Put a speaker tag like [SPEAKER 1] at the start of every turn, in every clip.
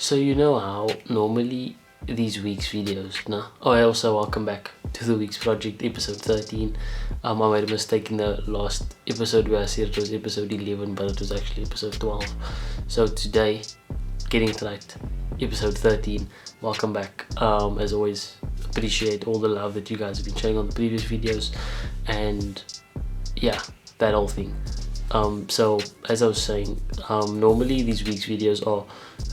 [SPEAKER 1] So you know how normally these week's videos, no? Oh, also welcome back to the week's project, episode 13. I made a mistake in the last episode where I said it was episode 11, but it was actually episode 12. So today, getting it right, episode 13. Welcome back. As always, appreciate all the love that you guys have been showing on the previous videos, and yeah, that whole thing. So as I was saying, normally these week's videos are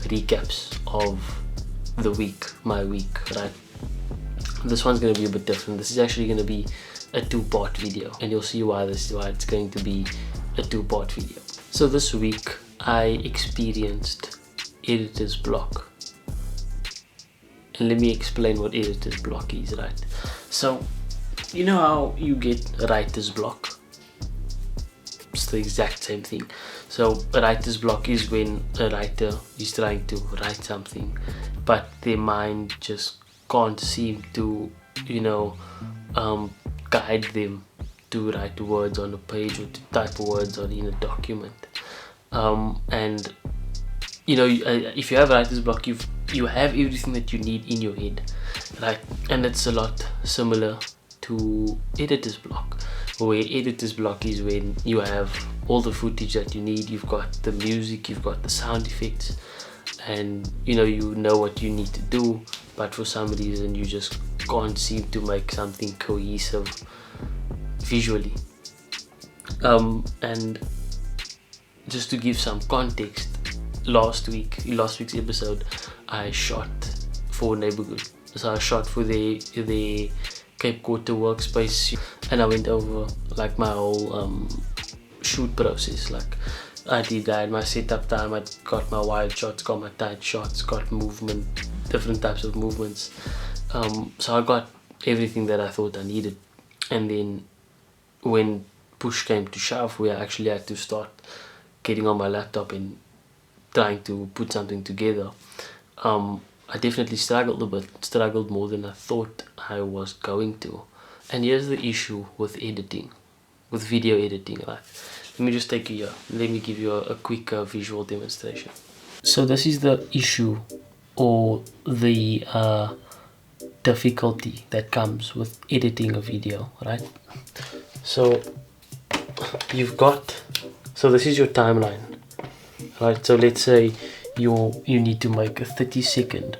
[SPEAKER 1] recaps of the week, my week, right? This one's going to be a bit different. This is actually going to be a two-part video, and you'll see why it's going to be a two-part video. So this week I experienced editor's block, and let me explain what editor's block is, right? So you know how you get writer's block? It's the exact same thing. So a writer's block is when a writer is trying to write something, but their mind just can't seem to, guide them to write words on a page or to type words in a document. And if you have writer's block, you have everything that you need in your head, right? And it's a lot similar to editor's block, where editor's block is when you have all the footage that you need. You've got the music, you've got the sound effects, and you know what you need to do, but for some reason you just can't seem to make something cohesive visually. And just to give some context, last week's episode, I shot for Neighborhood. So I shot for the Cape Quarter workspace, and I went over like my whole shoot process. Like I did that, my setup time, I got my wide shots, got my tight shots, got movement, different types of movements. So I got everything that I thought I needed. And then when push came to shove, we actually had to start getting on my laptop and trying to put something together. I definitely struggled more than I thought I was going to. And here's the issue with editing, with video editing, right? Let me just take you here. Let me give you a quick visual demonstration. So this is the issue or the difficulty that comes with editing a video, right? So this is your timeline, right? So let's say you need to make a 30-second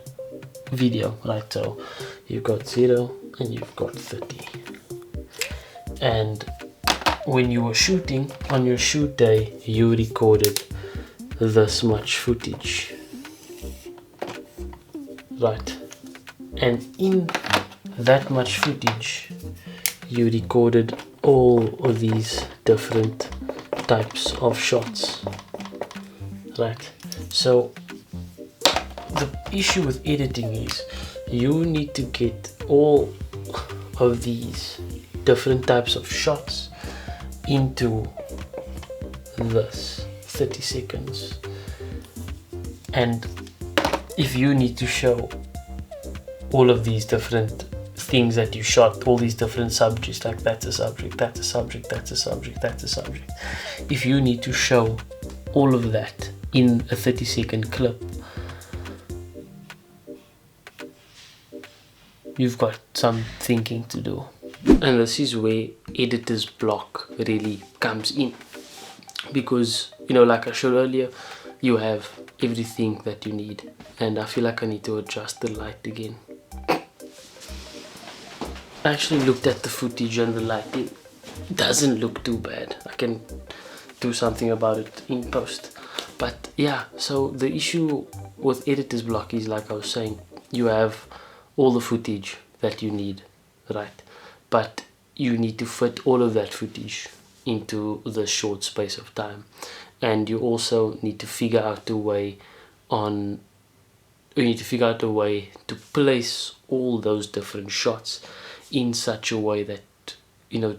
[SPEAKER 1] video, right? So you've got 0 and you've got 30, and when you were shooting on your shoot day, you recorded this much footage, right? And in that much footage you recorded all of these different types of shots, right? So the issue with editing is you need to get all of these different types of shots into this 30 seconds. And if you need to show all of these different things that you shot, all these different subjects, like that's a subject, that's a subject, that's a subject, that's a subject, if you need to show all of that in a 30-second clip, you've got some thinking to do. And this is where editor's block really comes in, because like I showed earlier, you have everything that you need. And I feel like I need to adjust the light again. I actually looked at the footage and the lighting doesn't look too bad. I can do something about it in post. But yeah, so the issue with editor's block is, like I was saying, you have all the footage that you need, right? But you need to fit all of that footage into the short space of time. And you also need to figure out a way to place all those different shots in such a way that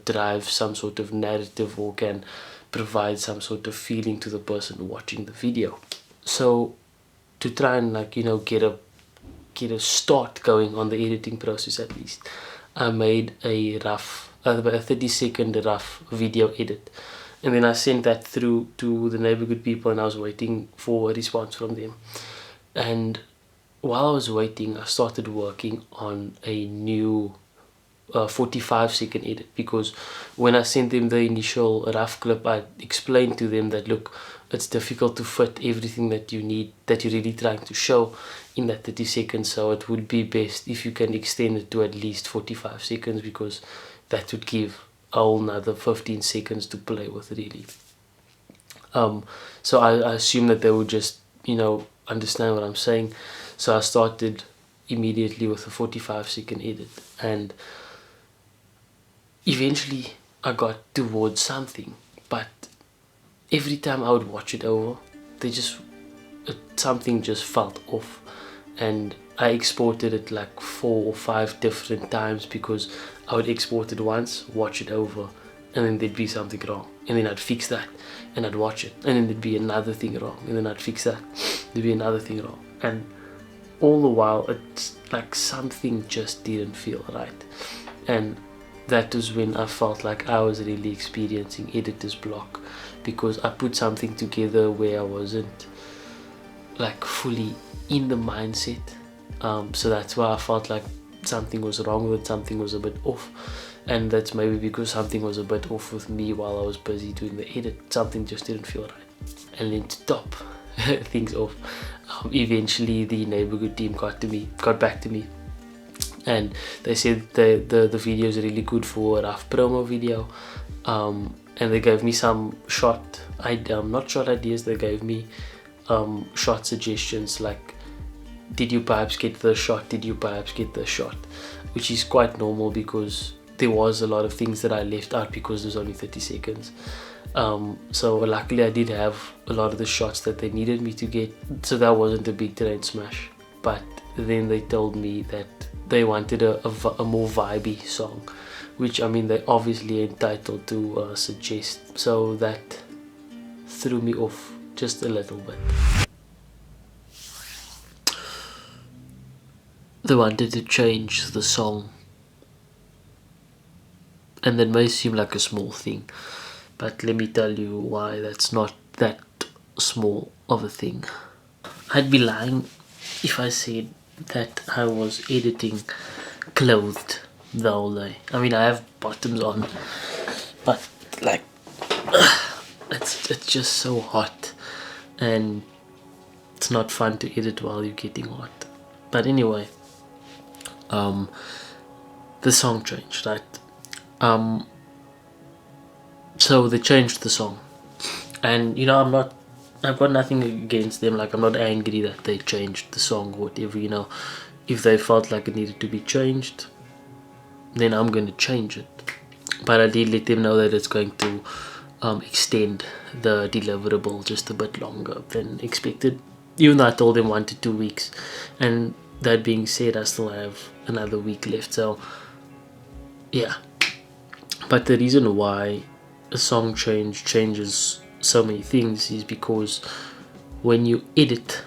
[SPEAKER 1] drives some sort of narrative or can provide some sort of feeling to the person watching the video. So to try and get a start going on the editing process, at least, I made a 30-second rough video edit, and then I sent that through to the Neighborhood people, and I was waiting for a response from them. And while I was waiting, I started working on a new 45-second edit, because when I sent them the initial rough clip, I explained to them that, look, it's difficult to fit everything that you need, that you're really trying to show, in that 30 seconds. So it would be best if you can extend it to at least 45 seconds, because that would give a whole nother 15 seconds to play with, really. So I assume that they would just, understand what I'm saying. So I started immediately with a 45-second edit, and eventually I got towards something, but every time I would watch it over, something just felt off. And I exported it like 4 or 5 different times, because I would export it once, watch it over, and then there'd be something wrong, and then I'd fix that, and I'd watch it, and then there'd be another thing wrong, and then I'd fix that, there'd be another thing wrong, and all the while it's like something just didn't feel right. And that was when I felt like I was really experiencing editor's block, because I put something together where I wasn't like fully in the mindset. So that's why I felt like something was wrong with it, something was a bit off. And that's maybe because something was a bit off with me while I was busy doing the edit. Something just didn't feel right. And then to top things off, eventually the neighborhood team got back to me, and they said the video is really good for a rough promo video, and they gave me some not shot ideas, they gave me shot suggestions, like, did you perhaps get the shot, which is quite normal, because there was a lot of things that I left out because there's only 30 seconds. So luckily I did have a lot of the shots that they needed me to get, so that wasn't a big train smash. But then they told me that they wanted a more vibey song, which, I mean, they're obviously entitled to suggest, so that threw me off just a little bit. They wanted to change the song, and that may seem like a small thing, but let me tell you why that's not that small of a thing. I'd be lying if I said that I was editing clothed the whole day. I mean, I have bottoms on, but like it's just so hot, and it's not fun to edit while you're getting hot. But anyway, the song changed, right? So they changed the song, and I've got nothing against them. Like, I'm not angry that they changed the song or whatever. If they felt like it needed to be changed, then I'm going to change it. But I did let them know that it's going to extend the deliverable just a bit longer than expected, even though I told them 1 to 2 weeks. And that being said, I still have another week left, so yeah. But the reason why a song changes so many things is because when you edit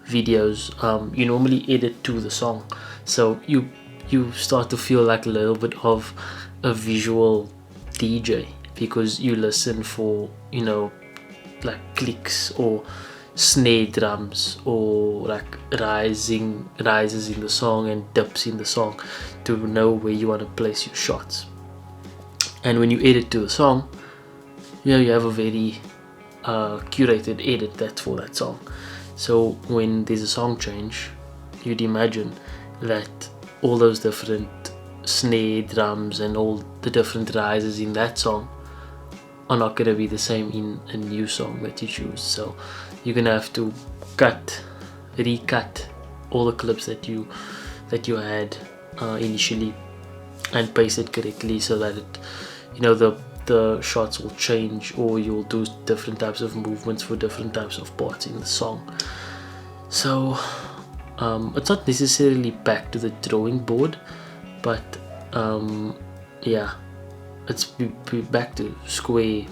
[SPEAKER 1] videos, you normally edit to the song, so you start to feel like a little bit of a visual DJ, because you listen for like clicks or snare drums, or like rises in the song and dips in the song, to know where you want to place your shots. And when you edit to the song, you have a very curated edit that's for that song. So when there's a song change, you'd imagine that all those different snare drums and all the different rises in that song are not going to be the same in a new song that you choose. So you're going to have to recut all the clips that you had initially, and paste it correctly, so that the shots will change, or you'll do different types of movements for different types of parts in the song. So it's not necessarily back to the drawing board, but yeah, it's back to square,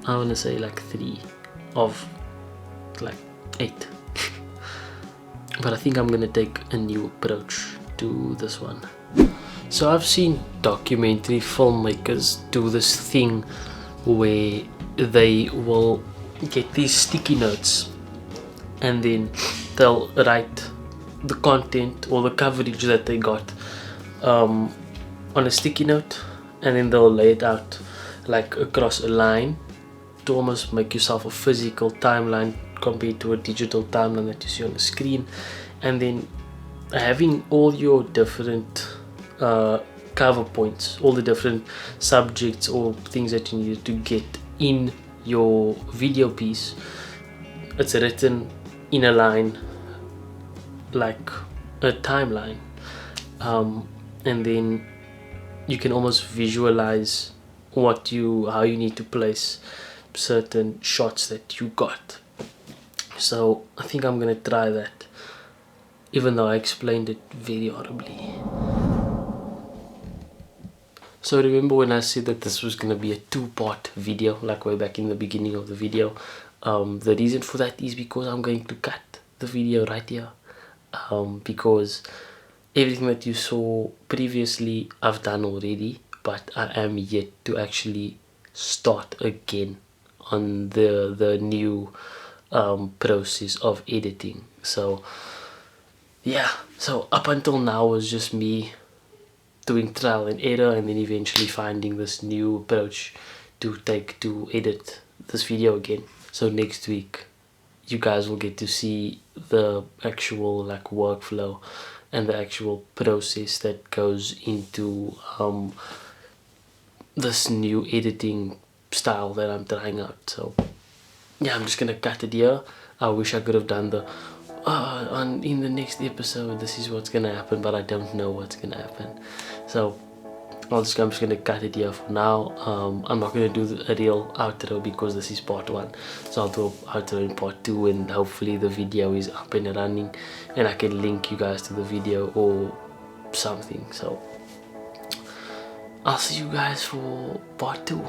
[SPEAKER 1] I want to say like 3 of like 8. But I think I'm gonna take a new approach to this one. So I've seen documentary filmmakers do this thing where they will get these sticky notes, and then they'll write the content or the coverage that they got on a sticky note, and then they'll lay it out like across a line to almost make yourself a physical timeline compared to a digital timeline that you see on the screen. And then having all your different cover points, all the different subjects or things that you need to get in your video piece, it's written in a line like a timeline, and then you can almost visualize how you need to place certain shots that you got. So I think I'm gonna try that, even though I explained it very horribly. So remember when I said that this was gonna be a 2-part video, like way back in the beginning of the video? The reason for that is because I'm going to cut the video right here, because everything that you saw previously I've done already, but I am yet to actually start again on the new process of editing. So yeah, so up until now was just me doing trial and error, and then eventually finding this new approach to edit this video again. So next week you guys will get to see the actual like workflow and the actual process that goes into this new editing style that I'm trying out. So yeah, I'm just gonna cut it here. I wish I could have done the in the next episode this is what's gonna happen, but I don't know what's gonna happen. So I'm just gonna cut it here for now. I'm not gonna do a real outro because this is part 1, so I'll do an outro in part 2, and hopefully the video is up and running and I can link you guys to the video or something. So I'll see you guys for part 2.